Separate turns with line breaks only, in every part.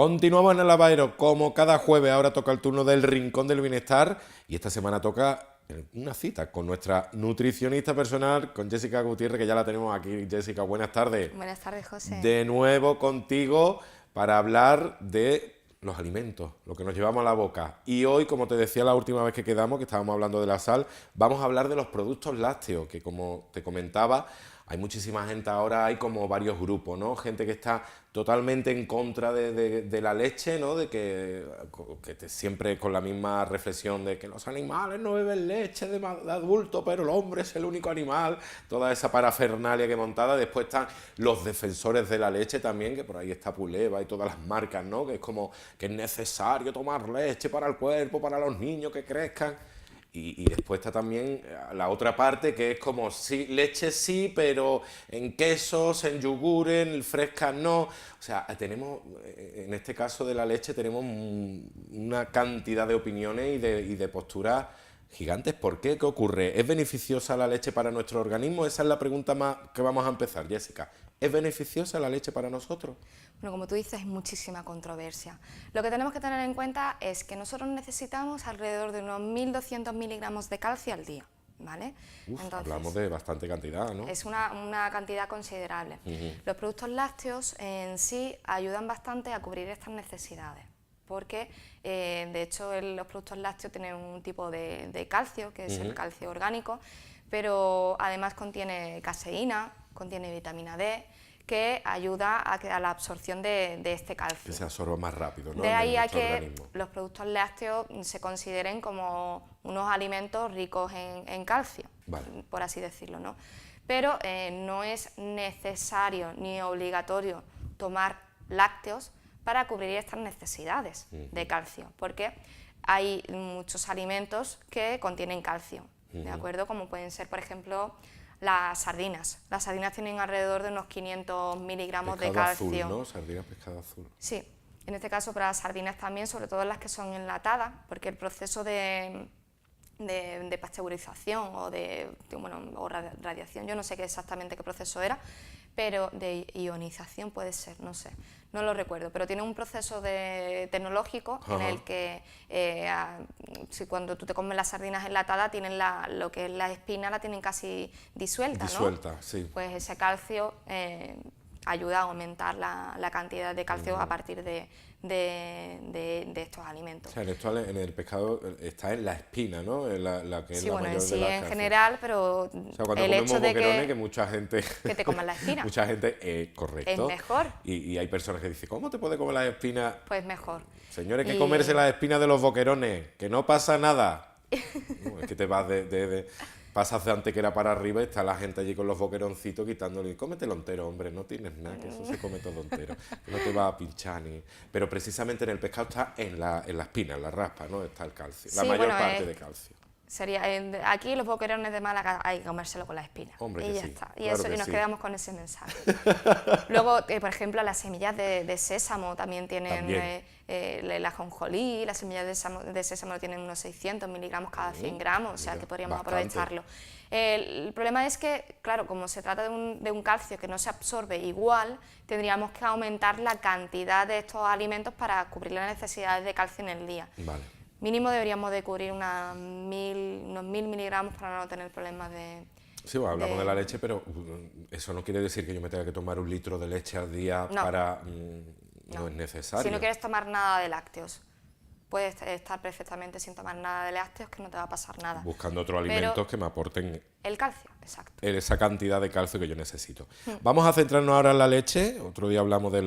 Continuamos en el lavadero, como cada jueves. Ahora toca el turno del Rincón del Bienestar y esta semana toca una cita con nuestra nutricionista personal, con Jessica Gutiérrez, que ya la tenemos aquí. Jessica, buenas tardes.
Buenas tardes, José.
De nuevo contigo para hablar de los alimentos, lo que nos llevamos a la boca. Y hoy, como te decía la última vez que quedamos, que estábamos hablando de la sal, vamos a hablar de los productos lácteos, que como te comentaba, hay muchísima gente ahora, hay como varios grupos, ¿no? Gente que está totalmente en contra de la leche, ¿no? De que siempre con la misma reflexión de que los animales no beben leche de adulto, pero el hombre es el único animal. Toda esa parafernalia que montada. Después están los defensores de la leche también, que por ahí está Puleva y todas las marcas, ¿no? Que es como que es necesario tomar leche para el cuerpo, para los niños que crezcan. Y después está también la otra parte, que es como, sí, leche sí, pero en quesos, en yogures, en frescas no. O sea, tenemos, en este caso de la leche, tenemos una cantidad de opiniones y de posturas gigantes. ¿Por qué? ¿Qué ocurre? ¿Es beneficiosa la leche para nuestro organismo? Esa es la pregunta más que vamos a empezar, Jessica. ¿Es beneficiosa la leche para nosotros?
Bueno, como tú dices, hay muchísima controversia. Lo que tenemos que tener en cuenta es que nosotros necesitamos alrededor de unos 1.200 miligramos de calcio al día, ¿vale?
Entonces, hablamos de bastante cantidad, ¿no?
Es una cantidad considerable. Los productos lácteos en sí ayudan bastante a cubrir estas necesidades, porque de hecho los productos lácteos tienen un tipo de calcio, que es el calcio orgánico, pero además contiene caseína, contiene vitamina D, que ayuda a la absorción de este calcio.
Que se absorba más rápido, ¿no?
De ahí a que los productos lácteos se consideren como unos alimentos ricos en calcio, vale, por así decirlo, ¿no? Pero no es necesario ni obligatorio tomar lácteos para cubrir estas necesidades de calcio, porque hay muchos alimentos que contienen calcio, ¿de acuerdo? Como pueden ser, por ejemplo, las sardinas. Las sardinas tienen alrededor de unos 500 miligramos de calcio.
Azul, ¿no? Sardina, pescado azul.
Sí, en este caso para las sardinas también, sobre todo las que son enlatadas, porque el proceso de pasteurización o o radiación, yo no sé exactamente qué proceso era, pero de ionización puede ser, no sé, no lo recuerdo, pero tiene un proceso tecnológico en el que si cuando tú te comes las sardinas enlatadas tienen lo que es la espina, la tienen casi disuelta, ¿no?
Disuelta, sí.
Pues ese calcio ayuda a aumentar la cantidad de calcio a partir de estos alimentos.
O sea, en el pescado está en la espina, ¿no? La que es
sí,
la
bueno,
mayor
sí,
de las
en
calcio.
general, pero
o sea, cuando
el hecho de
que mucha gente...
que te coman la espina.
Mucha gente, correcto.
Es mejor.
Y hay personas que dicen, ¿cómo te puede comer las espinas?
Pues mejor.
Señores, que comerse las espinas de los boquerones, que no pasa nada. No, es que te vas pasas de Antequera para arriba y está la gente allí con los boqueroncitos quitándole. Cómetelo entero, hombre, no tienes nada, que eso se come todo entero. Que no te va a pinchar ni... Pero precisamente en el pescado está en la espina, en la raspa, ¿no? Está el calcio, la mayor parte de calcio.
Sería aquí los boquerones de Málaga hay que comérselo con la espina.
Hombre,
y
que
ya
sí,
está. Y,
claro
eso,
que
y nos
sí.
quedamos con ese mensaje. Luego, por ejemplo, las semillas de sésamo también tienen el ajonjolí, las semillas de sésamo tienen unos 600 miligramos cada 100 gramos, o sea que podríamos aprovecharlo. El problema es que, claro, como se trata de un calcio que no se absorbe igual, tendríamos que aumentar la cantidad de estos alimentos para cubrir las necesidades de calcio en el día.
Vale.
Mínimo deberíamos de cubrir unos 1.000 miligramos para no tener problemas de...
Sí, bueno, hablamos de la leche, pero eso no quiere decir que yo me tenga que tomar 1 litro de leche al día para... no es necesario.
Si no quieres tomar nada de lácteos, puedes estar perfectamente sin tomar nada de lácteos, que no te va a pasar nada.
Buscando otros alimentos que me aporten...
El calcio, exacto.
Esa cantidad de calcio que yo necesito. Vamos a centrarnos ahora en la leche. Otro día hablamos de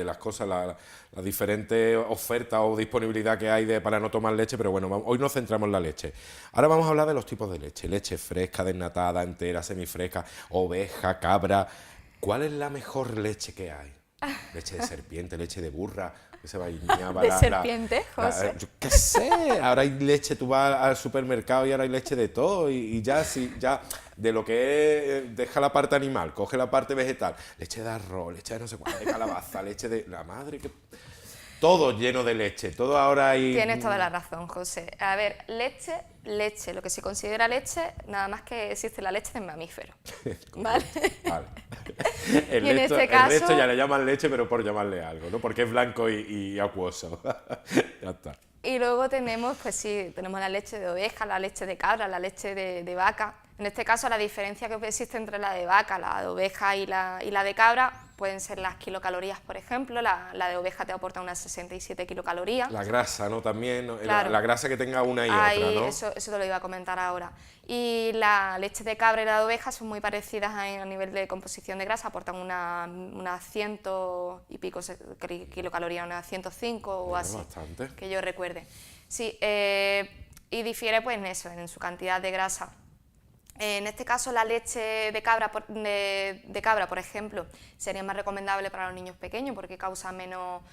las cosas, las diferentes ofertas o disponibilidad que hay para no tomar leche, pero bueno, hoy nos centramos en la leche. Ahora vamos a hablar de los tipos de leche. Leche fresca, desnatada, entera, semifresca, oveja, cabra. ¿Cuál es la mejor leche que hay? Leche de serpiente, leche de burra, que se bañaba
¿De serpiente, José?
yo qué sé, ahora hay leche, tú vas al supermercado y ahora hay leche de todo y ya de lo que es, deja la parte animal, coge la parte vegetal, leche de arroz, leche de no sé cuánto, de calabaza, leche de la madre que... todo lleno de leche, todo ahora hay...
Tienes toda la razón, José. A ver, leche, lo que se considera leche, nada más que existe la leche de mamífero, ¿vale?
Vale.
Y en este caso...
El resto ya le llaman leche, pero por llamarle algo, ¿no? Porque es blanco y acuoso. Ya está.
Y luego tenemos, pues sí, tenemos la leche de oveja, la leche de cabra, la leche de vaca. En este caso, la diferencia que existe entre la de vaca, la de oveja y la de cabra pueden ser las kilocalorías, por ejemplo. La de oveja te aporta unas 67 kilocalorías.
La grasa, ¿no? También, ¿no?
Claro.
La grasa que tenga una y otra, ¿no?
Eso te lo iba a comentar ahora. Y la leche de cabra y la de oveja son muy parecidas a nivel de composición de grasa, aportan unas 100 y pico kilocalorías, unas 105 o así,
bastante.
que yo recuerde. Sí, y difiere pues en eso, en su cantidad de grasa. En este caso, la leche de cabra, por ejemplo, sería más recomendable para los niños pequeños porque causa menos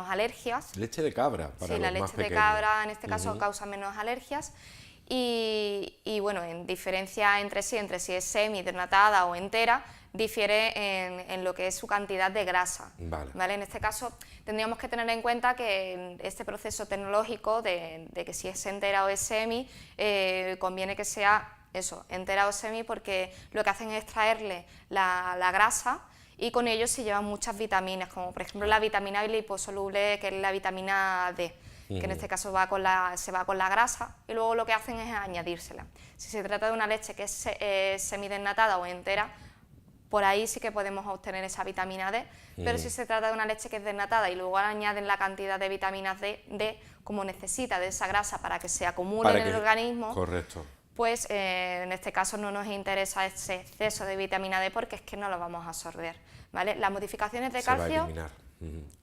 alergias.
Leche de cabra para los más pequeños. Sí, la leche de cabra
en este caso causa menos alergias. Y bueno, en diferencia entre si es semi, desnatada o entera, difiere en lo que es su cantidad de grasa. ¿Vale? En este caso tendríamos que tener en cuenta que este proceso tecnológico de que si es entera o es semi, conviene que sea eso, entera o semi, porque lo que hacen es extraerle la grasa y con ello se llevan muchas vitaminas, como por ejemplo la vitamina liposoluble, que es la vitamina D, que en este caso se va con la grasa, y luego lo que hacen es añadírsela. Si se trata de una leche que es semidesnatada o entera, por ahí sí que podemos obtener esa vitamina D, pero si se trata de una leche que es desnatada y luego añaden la cantidad de vitaminas D como necesita de esa grasa para que se acumule en el organismo,
correcto,
pues en este caso no nos interesa ese exceso de vitamina D porque es que no lo vamos a absorber, ¿vale? Las modificaciones de calcio
se va a eliminar.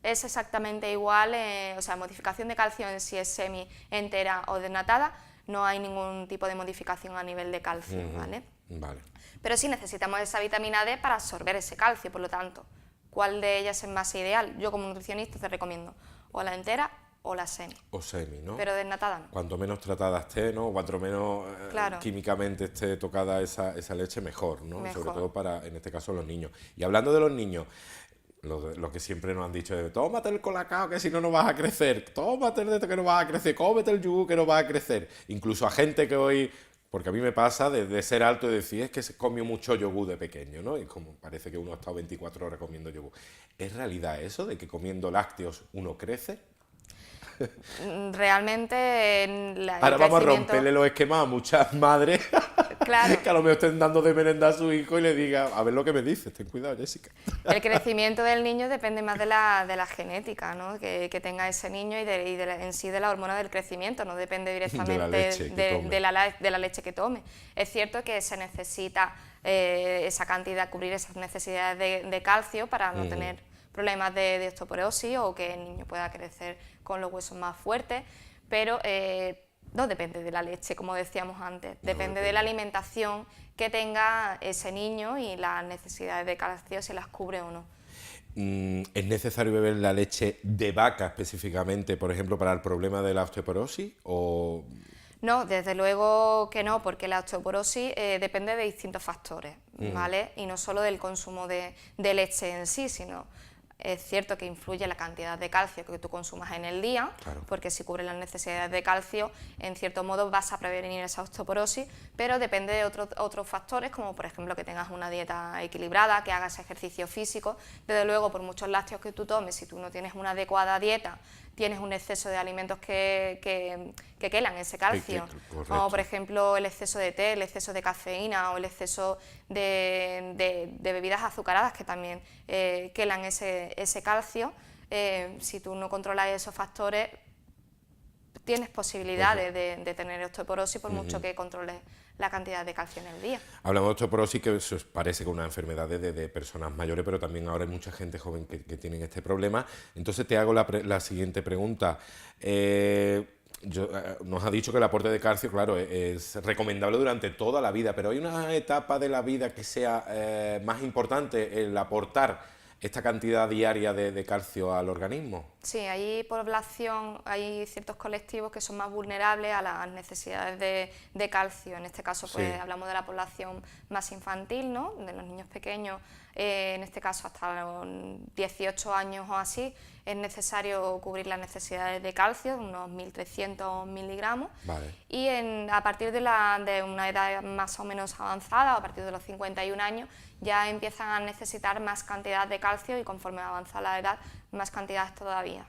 Es exactamente igual, o sea, modificación de calcio en si es semi, entera o desnatada, no hay ningún tipo de modificación a nivel de calcio, ¿vale?
Vale.
Pero sí necesitamos esa vitamina D para absorber ese calcio, por lo tanto, ¿cuál de ellas es más ideal? Yo como nutricionista te recomiendo o la entera o la semi.
O semi, ¿no?
Pero desnatada no.
Cuanto menos tratada esté, ¿no? Cuanto menos químicamente esté tocada esa leche, mejor, ¿no?
Mejor.
Sobre todo para, en este caso, los niños. Y hablando de los niños, lo que siempre nos han dicho es, tómate el colacao que si no, no vas a crecer, tómate el de esto que no vas a crecer, cómete el yogur que no vas a crecer. Incluso a gente que hoy, porque a mí me pasa de ser alto y decir, es que se comió mucho yogur de pequeño, ¿no? Y como parece que uno ha estado 24 horas comiendo yogur. ¿Es realidad eso de que comiendo lácteos uno crece?
Realmente
ahora vamos a romperle los esquemas a muchas madres
claro.
que a lo mejor estén dando de merendar a su hijo y le diga, a ver lo que me dices, ten cuidado, Jessica.
El crecimiento del niño depende más de la genética, ¿no? que tenga ese niño y en sí de la hormona del crecimiento, no depende directamente de la leche que tome. Es cierto que se necesita esa cantidad, cubrir esas necesidades de calcio para no tener problemas de osteoporosis o que el niño pueda crecer con los huesos más fuertes, pero no depende de la leche, como decíamos antes, depende de la alimentación que tenga ese niño y las necesidades de calcio, si las cubre o no.
¿Es necesario beber la leche de vaca específicamente, por ejemplo, para el problema de la osteoporosis? ¿O...?
No, desde luego que no, porque la osteoporosis depende de distintos factores, ¿vale? Y no solo del consumo de leche en sí, sino... Es cierto que influye la cantidad de calcio que tú consumas en el día,
claro,
porque si cubre las necesidades de calcio, en cierto modo vas a prevenir esa osteoporosis, pero depende de otros factores, como por ejemplo que tengas una dieta equilibrada, que hagas ejercicio físico. Desde luego, por muchos lácteos que tú tomes, si tú no tienes una adecuada dieta, tienes un exceso de alimentos que quelan ese calcio, como por ejemplo el exceso de té, el exceso de cafeína o el exceso de bebidas azucaradas que también quelan ese calcio. Si tú no controlas esos factores, tienes posibilidades de tener osteoporosis por mucho que controles la cantidad de calcio en el día.
Hablamos de osteoporosis, que eso parece que es una enfermedad de personas mayores, pero también ahora hay mucha gente joven que tienen este problema. Entonces te hago la siguiente pregunta. Nos ha dicho que el aporte de calcio, claro, es recomendable durante toda la vida, pero ¿hay una etapa de la vida que sea más importante el aportar esta cantidad diaria de calcio al organismo?
Sí, hay ciertos colectivos que son más vulnerables a las necesidades de calcio. En este caso, pues hablamos de la población más infantil, ¿no? De los niños pequeños, en este caso hasta los 18 años o así, es necesario cubrir las necesidades de calcio, unos 1.300 miligramos,
vale.
y a partir de una edad más o menos avanzada, a partir de los 51 años, ya empiezan a necesitar más cantidad de calcio y conforme avanza la edad, más cantidades todavía.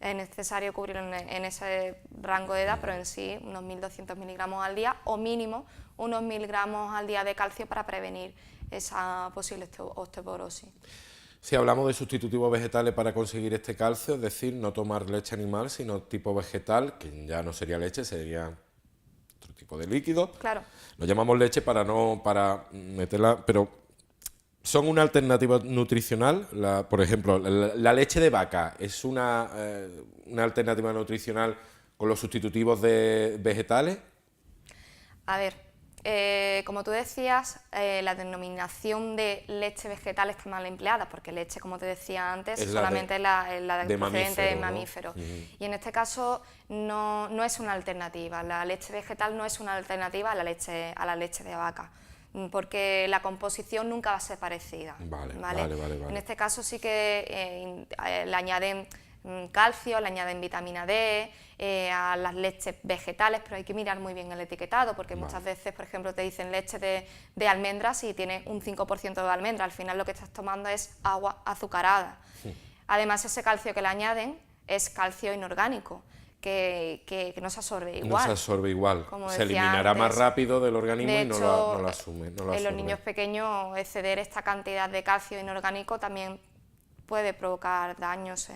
Es necesario cubrir en ese rango de edad, pero en sí unos 1.200 miligramos al día o mínimo unos 1.000 gramos al día de calcio para prevenir esa posible osteoporosis.
Si hablamos de sustitutivos vegetales para conseguir este calcio, es decir, no tomar leche animal, sino tipo vegetal, que ya no sería leche, sería otro tipo de líquido.
Claro.
Lo llamamos leche para meterla, pero son una alternativa nutricional. Por ejemplo, la leche de vaca es una alternativa nutricional con los sustitutivos de vegetales.
A ver, como tú decías, la denominación de leche vegetal está mal empleada, porque leche, como te decía antes, es solamente la procedente de mamífero. ¿No? Y en este caso no es una alternativa. La leche vegetal no es una alternativa a la leche de vaca, porque la composición nunca va a ser parecida. Vale. En este caso sí que le añaden calcio, le añaden vitamina D a las leches vegetales, pero hay que mirar muy bien el etiquetado, porque muchas veces, por ejemplo, te dicen leche de almendras y tiene un 5% de almendra, al final lo que estás tomando es agua azucarada. Sí. Además, ese calcio que le añaden es calcio inorgánico, que no se absorbe igual.
No se absorbe igual, se eliminará antes, más rápido del organismo y no lo asume.
En los niños pequeños, exceder esta cantidad de calcio inorgánico también puede provocar daños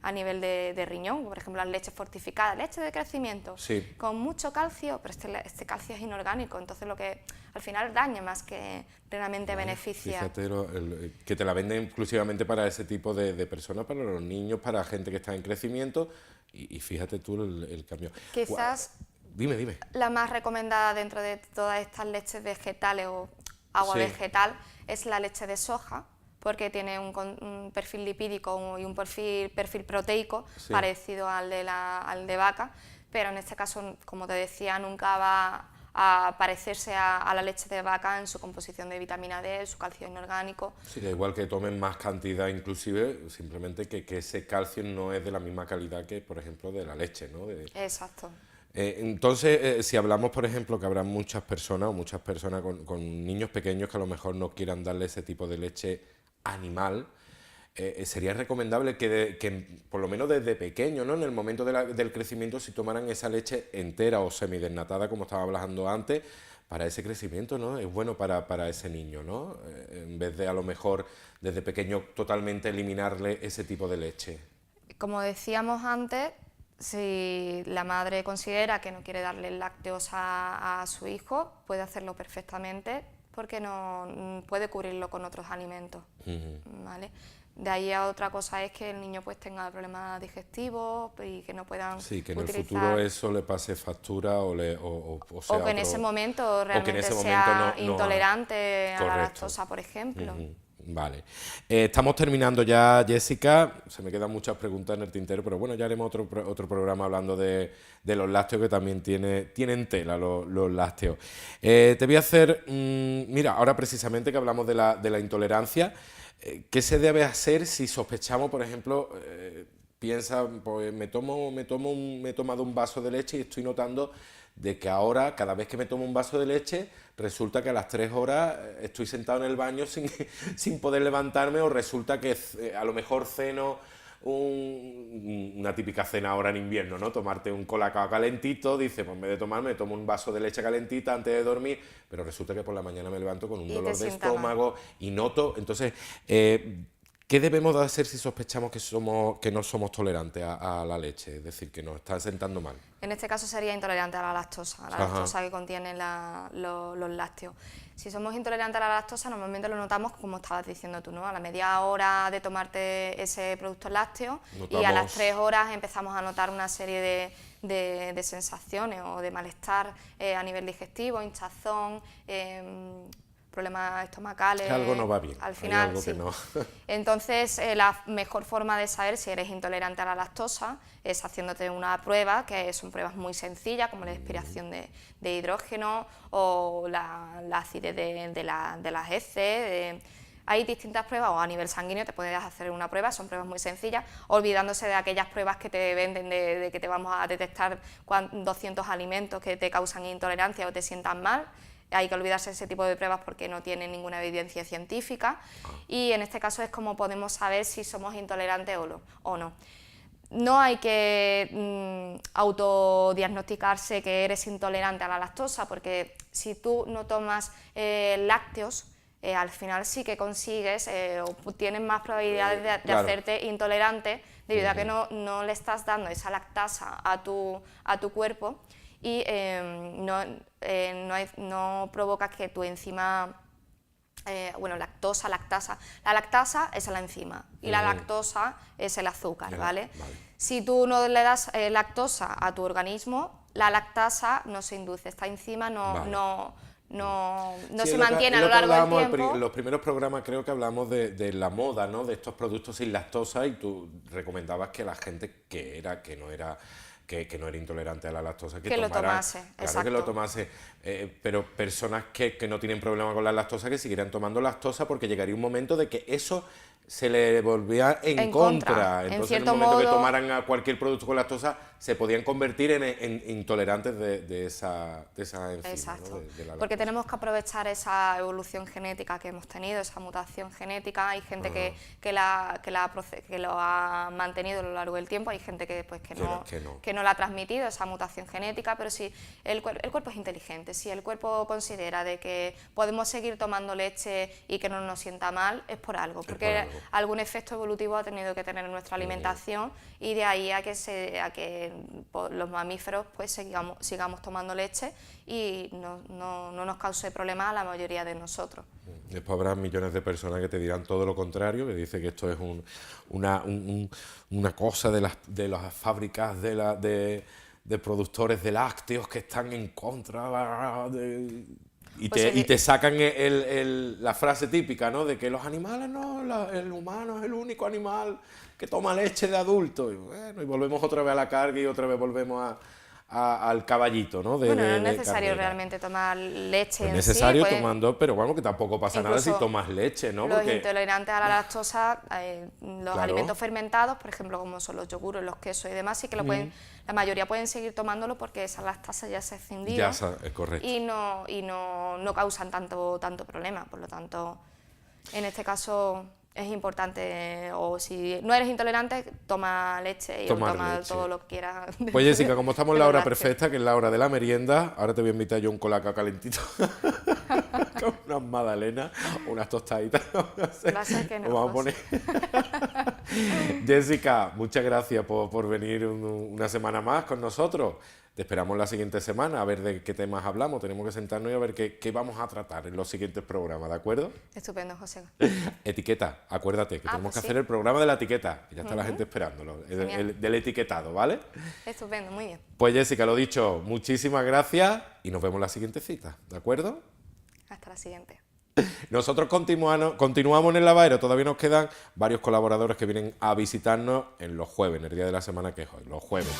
a nivel de riñón, por ejemplo las leches fortificadas, leche de crecimiento,
sí,
con mucho calcio, pero este calcio es inorgánico, entonces lo que al final daña más que realmente beneficia.
Fíjate que te la venden exclusivamente para ese tipo de personas, para los niños, para gente que está en crecimiento, y fíjate tú el cambio.
Quizás
dime.
La más recomendada dentro de todas estas leches vegetales o agua vegetal es la leche de soja, porque tiene un perfil lipídico y un perfil proteico parecido al de vaca, pero en este caso, como te decía, nunca va a parecerse a la leche de vaca en su composición de vitamina D, su calcio inorgánico.
Sí, da igual que tomen más cantidad inclusive, simplemente que ese calcio no es de la misma calidad que, por ejemplo, de la leche, ¿no?
Exacto.
Entonces, si hablamos, por ejemplo, que habrá muchas personas con niños pequeños que a lo mejor no quieran darle ese tipo de leche animal, sería recomendable que por lo menos desde pequeño, ¿no? En el momento del crecimiento, si tomaran esa leche entera o semidesnatada, como estaba hablando antes, para ese crecimiento, ¿no? Es bueno para ese niño, ¿no? En vez de a lo mejor desde pequeño totalmente eliminarle ese tipo de leche.
Como decíamos antes, si la madre considera que no quiere darle lácteos a su hijo, puede hacerlo perfectamente, porque no puede cubrirlo con otros alimentos, ¿vale? De ahí a otra cosa es que el niño pues tenga problemas digestivos y que no puedan
que en
utilizar...
el futuro eso le pase factura o sea
que en ese momento realmente sea intolerante a la lactosa, por ejemplo.
Vale. Estamos terminando ya, Jessica. Se me quedan muchas preguntas en el tintero, pero bueno, ya haremos otro programa hablando de los lácteos, que también tienen tela los lácteos. Te voy a hacer... mira, ahora precisamente que hablamos de la intolerancia, ¿qué se debe hacer si sospechamos, por ejemplo, piensa, pues me he tomado un vaso de leche y estoy notando de que ahora, cada vez que me tomo un vaso de leche, resulta que a las 3 horas estoy sentado en el baño sin poder levantarme, o resulta que a lo mejor ceno una típica cena ahora en invierno, ¿no? Tomarte un colacao calentito, dice, pues en vez de tomarme, tomo un vaso de leche calentita antes de dormir, pero resulta que por la mañana me levanto con un dolor de estómago y noto, entonces... ¿qué debemos de hacer si sospechamos que no somos tolerantes a la leche? Es decir, que nos está sentando mal.
En este caso sería intolerante a la lactosa que contienen los lácteos. Si somos intolerantes a la lactosa, normalmente lo notamos, como estabas diciendo tú, ¿no? A la media hora de tomarte ese producto lácteo y a las 3 horas empezamos a notar una serie de sensaciones o de malestar a nivel digestivo, hinchazón, problemas estomacales.
Que algo no va bien.
Al final,
hay algo que no.
Entonces, la mejor forma de saber si eres intolerante a la lactosa es haciéndote una prueba, que son pruebas muy sencillas, como la expiración de hidrógeno o la acidez de las heces. hay distintas pruebas, o a nivel sanguíneo te puedes hacer una prueba, son pruebas muy sencillas, olvidándose de aquellas pruebas que te venden de que te vamos a detectar 200 alimentos que te causan intolerancia o te sientan mal. Hay que olvidarse de ese tipo de pruebas porque no tienen ninguna evidencia científica, y en este caso es como podemos saber si somos intolerantes o no. No hay que autodiagnosticarse que eres intolerante a la lactosa, porque si tú no tomas lácteos, al final sí que consigues o tienes más probabilidades de
claro,
hacerte intolerante, debido a que no le estás dando esa lactasa a tu cuerpo, y no provocas que tu enzima... lactasa. La lactasa es la enzima y la lactosa es el azúcar, ¿vale? Si tú no le das lactosa a tu organismo, la lactasa no se induce, esta enzima no
Sí,
se mantiene a lo largo del tiempo.
En los primeros programas creo que hablamos de la moda, ¿no? De estos productos sin lactosa, y tú recomendabas que la gente que no era intolerante a la lactosa, que
lo tomase,
claro,
exacto.
que lo tomase, pero personas que no tienen problema con la lactosa, que siguieran tomando lactosa, porque llegaría un momento de que eso se le volvía en contra. Entonces, en el momento que tomaran a cualquier producto con lactosa, se podían convertir en intolerantes de esa enzima.
Exacto,
¿no? de la
porque tenemos que aprovechar esa evolución genética que hemos tenido, esa mutación genética. Hay gente que lo ha mantenido a lo largo del tiempo, hay gente que no la ha transmitido, esa mutación genética, pero sí, el cuerpo es inteligente. Si el cuerpo considera de que podemos seguir tomando leche y que no nos sienta mal, es por algo, porque algún efecto evolutivo ha tenido que tener en nuestra alimentación, y de ahí a que los mamíferos pues sigamos tomando leche y no nos cause problemas a la mayoría de nosotros.
Después habrá millones de personas que te dirán todo lo contrario, que dice que esto es una cosa de las fábricas de productores de lácteos que están en contra y te sacan la frase típica, ¿no? De que los animales el humano es el único animal que toma leche de adulto. Y bueno, y volvemos otra vez a la carga y otra vez volvemos al caballito, ¿no?
No es necesario realmente tomar leche en sí.
No es necesario tomando, pero bueno, que tampoco pasa nada si tomas leche, ¿no?
Los intolerantes a la lactosa, los alimentos fermentados, por ejemplo, como son los yogures, los quesos y demás, sí que la mayoría pueden seguir tomándolo porque esa lactasa ya se ha escindido.
Ya es correcto.
Y no causan tanto problema. Por lo tanto, en este caso es importante, o si no eres intolerante, toma leche y toma todo lo que quieras.
Pues Jessica, como estamos en la hora perfecta, que es la hora de la merienda, ahora te voy a invitar yo un colacao calentito con unas magdalenas, unas tostaditas.
Va a ser que no.
Vamos a poner. Jessica, muchas gracias por venir una semana más con nosotros. Te esperamos la siguiente semana a ver de qué temas hablamos. Tenemos que sentarnos y a ver qué vamos a tratar en los siguientes programas, ¿de acuerdo?
Estupendo, José.
Etiqueta, acuérdate que tenemos que hacer el programa de la etiqueta, que ya está la gente esperándolo, del etiquetado, ¿vale?
Estupendo, muy bien.
Pues Jessica, lo dicho, muchísimas gracias y nos vemos en la siguiente cita, ¿de acuerdo?
Hasta la siguiente.
Nosotros continuamos en el lavadero, todavía nos quedan varios colaboradores que vienen a visitarnos en los jueves, en el día de la semana que es hoy, los jueves.